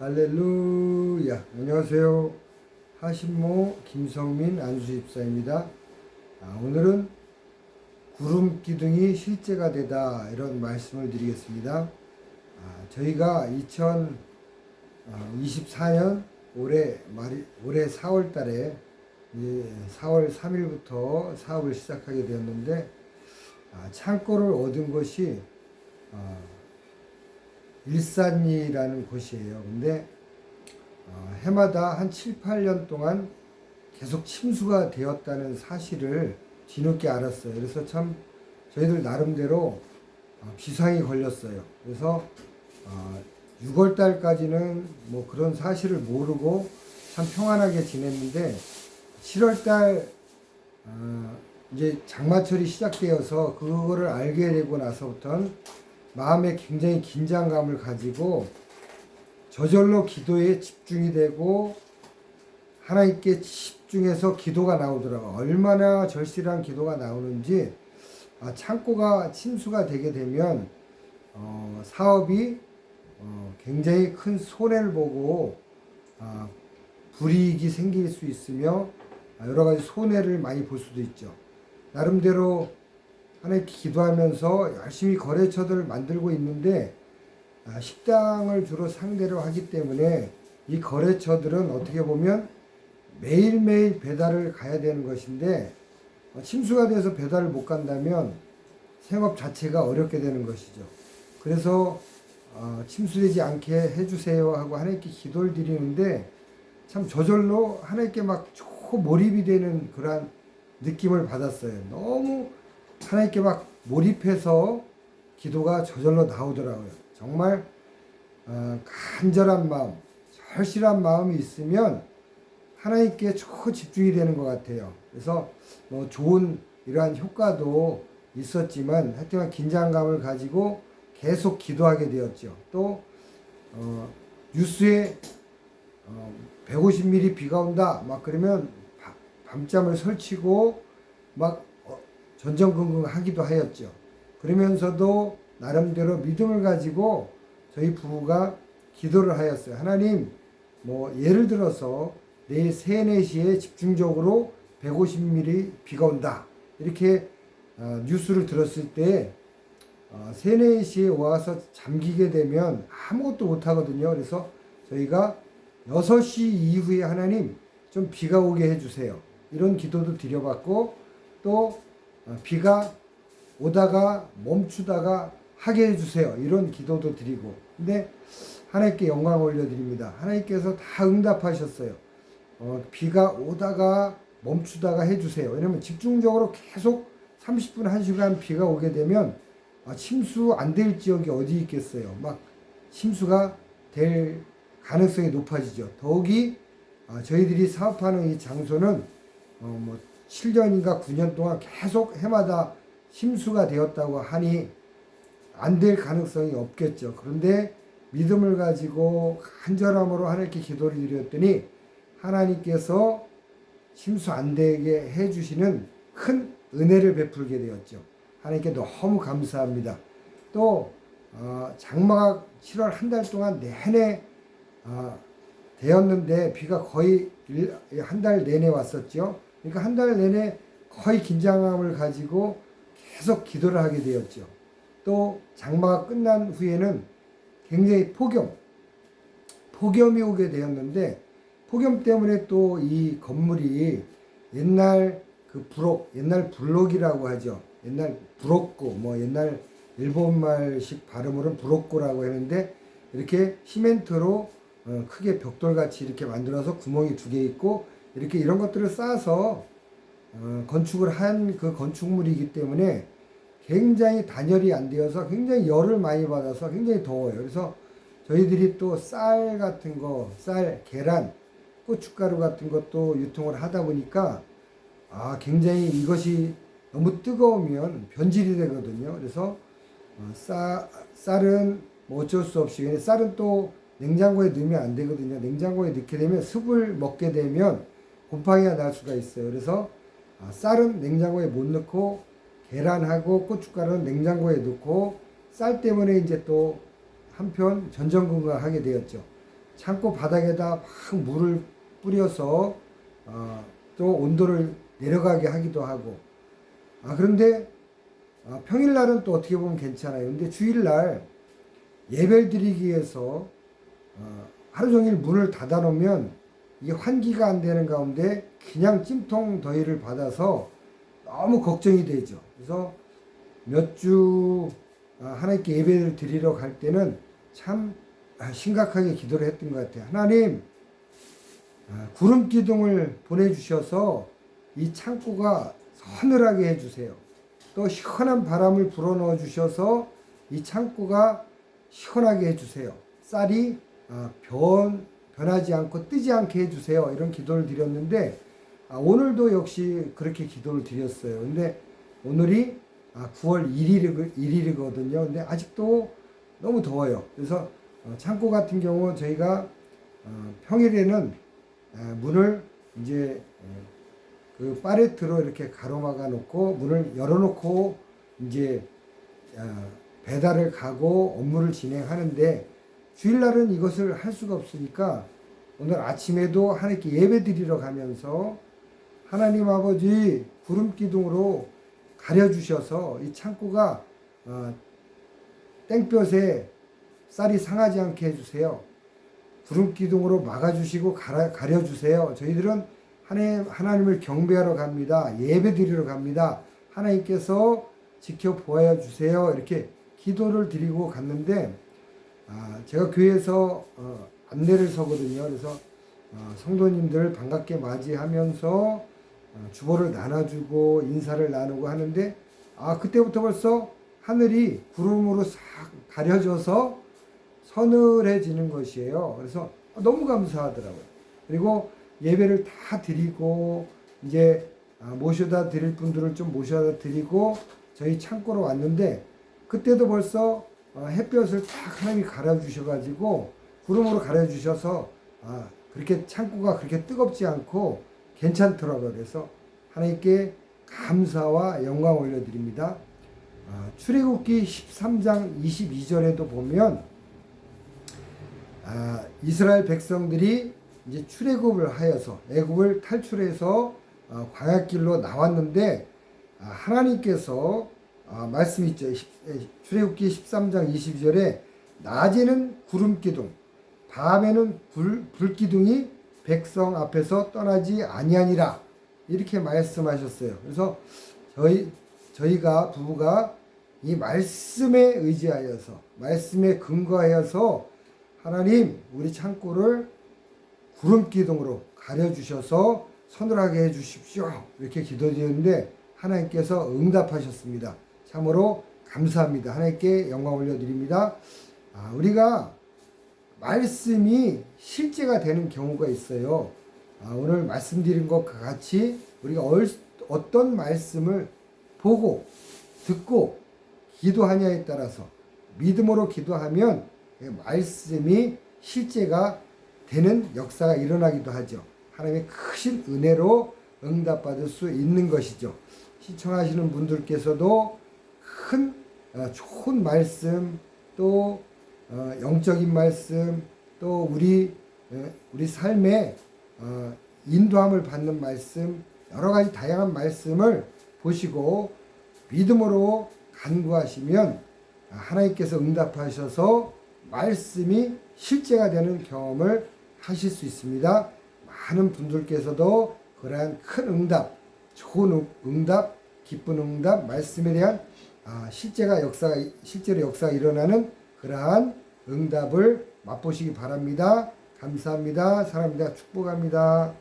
할렐루야. 안녕하세요. 하신모 김성민 안수집사입니다. 오늘은 구름 기둥이 실제가 되다 이런 말씀을 드리겠습니다. 저희가 2024년 올해 4월 달에 4월 3일부터 사업을 시작하게 되었는데 창고를 얻은 것이 일산이라는 곳이에요. 근데 해마다 한 7, 8년 동안 계속 침수가 되었다는 사실을 뒤늦게 알았어요. 그래서 참 저희들 나름대로 비상이 걸렸어요. 그래서 6월 달까지는 뭐 그런 사실을 모르고 참 평안하게 지냈는데 7월 달 이제 장마철이 시작되어서 그거를 알게 되고 나서부터는 마음에 굉장히 긴장감을 가지고 저절로 기도에 집중이 되고 하나님께 집중해서 기도가 나오더라고요. 얼마나 절실한 기도가 나오는지 창고가 침수가 되게 되면 사업이 굉장히 큰 손해를 보고 불이익이 생길 수 있으며 여러 가지 손해를 많이 볼 수도 있죠. 나름대로 하나님께 기도하면서 열심히 거래처들을 만들고 있는데 식당을 주로 상대로 하기 때문에 이 거래처들은 어떻게 보면 매일매일 배달을 가야 되는 것인데 침수가 돼서 배달을 못 간다면 생업 자체가 어렵게 되는 것이죠. 그래서 침수되지 않게 해주세요 하고 하나님께 기도를 드리는데 참 저절로 하나님께 막 초몰입이 되는 그러한 느낌을 받았어요. 너무 하나님께 막 몰입해서 기도가 저절로 나오더라고요. 정말 간절한 마음, 절실한 마음이 있으면 하나님께 초집중이 되는 것 같아요. 그래서 뭐 좋은 이러한 효과도 있었지만 하여튼 긴장감을 가지고 계속 기도하게 되었죠. 또 뉴스에 150mm 비가 온다 막 그러면 밤잠을 설치고 막 전전긍긍 하기도 하였죠. 그러면서도 나름대로 믿음을 가지고 저희 부부가 기도를 하였어요. 하나님, 뭐 예를 들어서 내일 3, 4시에 집중적으로 150mm 비가 온다. 이렇게 뉴스를 들었을 때 3, 4시에 와서 잠기게 되면 아무것도 못 하거든요. 그래서 저희가 6시 이후에 하나님 좀 비가 오게 해주세요. 이런 기도도 드려봤고 또 비가 오다가 멈추다가 하게 해주세요. 이런 기도도 드리고. 근데 하나님께 영광 올려드립니다. 하나님께서 다 응답하셨어요. 비가 오다가 멈추다가 해주세요. 왜냐면 집중적으로 계속 30분, 1시간 비가 오게 되면 침수 안 될 지역이 어디 있겠어요. 막 침수가 될 가능성이 높아지죠. 더욱이 저희들이 사업하는 이 장소는 7년인가 9년 동안 계속 해마다 침수가 되었다고 하니 안 될 가능성이 없겠죠. 그런데 믿음을 가지고 간절함으로 하나님께 기도를 드렸더니 하나님께서 침수 안 되게 해주시는 큰 은혜를 베풀게 되었죠. 하나님께 너무 감사합니다. 또 장마가 7월 한 달 동안 내내 되었는데 비가 거의 한 달 내내 왔었죠. 그러니까 한 달 내내 거의 긴장감을 가지고 계속 기도를 하게 되었죠. 또 장마가 끝난 후에는 굉장히 폭염이 오게 되었는데 폭염 때문에 또 이 건물이 옛날 옛날 블록이라고 하죠. 옛날 부록고, 옛날 일본말식 발음으로는 부록고라고 했는데 이렇게 시멘트로 크게 벽돌같이 이렇게 만들어서 구멍이 2개 있고 이렇게 이런 것들을 쌓아서 건축을 한 그 건축물이기 때문에 굉장히 단열이 안 되어서 굉장히 열을 많이 받아서 굉장히 더워요. 그래서 저희들이 또 쌀 같은 거, 계란, 고춧가루 같은 것도 유통을 하다 보니까 굉장히 이것이 너무 뜨거우면 변질이 되거든요. 그래서 쌀은 뭐 어쩔 수 없이, 왜냐면 쌀은 또 냉장고에 넣으면 안 되거든요. 냉장고에 넣게 되면 습을 먹게 되면 곰팡이가 날 수가 있어요. 그래서 쌀은 냉장고에 못 넣고 계란하고 고춧가루는 냉장고에 넣고 쌀 때문에 이제 또 한편 전전긍긍하게 되었죠. 창고 바닥에다 막 물을 뿌려서 또 온도를 내려가게 하기도 하고. 그런데 평일날은 또 어떻게 보면 괜찮아요. 근데 주일날 예배를 드리기 위해서 하루 종일 문을 닫아 놓으면 이게 환기가 안 되는 가운데 그냥 찜통 더위를 받아서 너무 걱정이 되죠. 그래서 몇 주 하나님께 예배를 드리러 갈 때는 참 심각하게 기도를 했던 것 같아요. 하나님, 구름 기둥을 보내주셔서 이 창고가 서늘하게 해주세요. 또 시원한 바람을 불어넣어 주셔서 이 창고가 시원하게 해주세요. 쌀이 변하지 않고 뜨지 않게 해주세요. 이런 기도를 드렸는데 오늘도 역시 그렇게 기도를 드렸어요. 근데 오늘이 9월 1일이거든요. 근데 아직도 너무 더워요. 그래서 창고 같은 경우 저희가 평일에는 문을 이제 그 파레트로 이렇게 가로막아 놓고 문을 열어놓고 이제 배달을 가고 업무를 진행하는데 주일날은 이것을 할 수가 없으니까 오늘 아침에도 하나님께 예배 드리러 가면서 하나님 아버지 구름 기둥으로 가려주셔서 이 창고가 땡볕에 쌀이 상하지 않게 해주세요. 구름 기둥으로 막아주시고 가려주세요. 저희들은 하나님을 경배하러 갑니다. 예배 드리러 갑니다. 하나님께서 지켜보아 주세요. 이렇게 기도를 드리고 갔는데 제가 교회에서 안내를 서거든요. 그래서 성도님들 반갑게 맞이하면서 주보를 나눠주고 인사를 나누고 하는데 그때부터 벌써 하늘이 구름으로 싹 가려져서 서늘해지는 것이에요. 그래서 너무 감사하더라고요. 그리고 예배를 다 드리고 이제 모셔다 드릴 분들을 좀 모셔다 드리고 저희 창고로 왔는데 그때도 벌써 햇볕을 딱 하나님이 가려주셔가지고 구름으로 가려주셔서 그렇게 창고가 그렇게 뜨겁지 않고 괜찮더라고요. 그래서 하나님께 감사와 영광 올려드립니다. 출애굽기 13장 22절에도 보면 이스라엘 백성들이 이제 출애굽을 하여서 애굽을 탈출해서 광야길로 나왔는데 하나님께서 말씀 있죠. 출애굽기 13장 22절에 낮에는 구름 기둥, 밤에는 불 기둥이 백성 앞에서 떠나지 아니하니라 이렇게 말씀하셨어요. 그래서 저희가 부부가 이 말씀에 의지하여서 말씀에 근거하여서 하나님 우리 창고를 구름 기둥으로 가려주셔서 서늘하게 해주십시오. 이렇게 기도드렸는데 하나님께서 응답하셨습니다. 참으로 감사합니다. 하나님께 영광 올려드립니다. 우리가 말씀이 실제가 되는 경우가 있어요. 오늘 말씀드린 것과 같이 우리가 어떤 말씀을 보고 듣고 기도하냐에 따라서 믿음으로 기도하면 말씀이 실제가 되는 역사가 일어나기도 하죠. 하나님의 크신 은혜로 응답받을 수 있는 것이죠. 시청하시는 분들께서도 큰 좋은 말씀 또 영적인 말씀 또 우리 삶에 인도함을 받는 말씀 여러 가지 다양한 말씀을 보시고 믿음으로 간구하시면 하나님께서 응답하셔서 말씀이 실제가 되는 경험을 하실 수 있습니다. 많은 분들께서도 그러한 큰 응답, 좋은 응답, 기쁜 응답, 말씀에 대한 실제로 역사가 일어나는 그러한 응답을 맛보시기 바랍니다. 감사합니다. 사랑합니다. 축복합니다.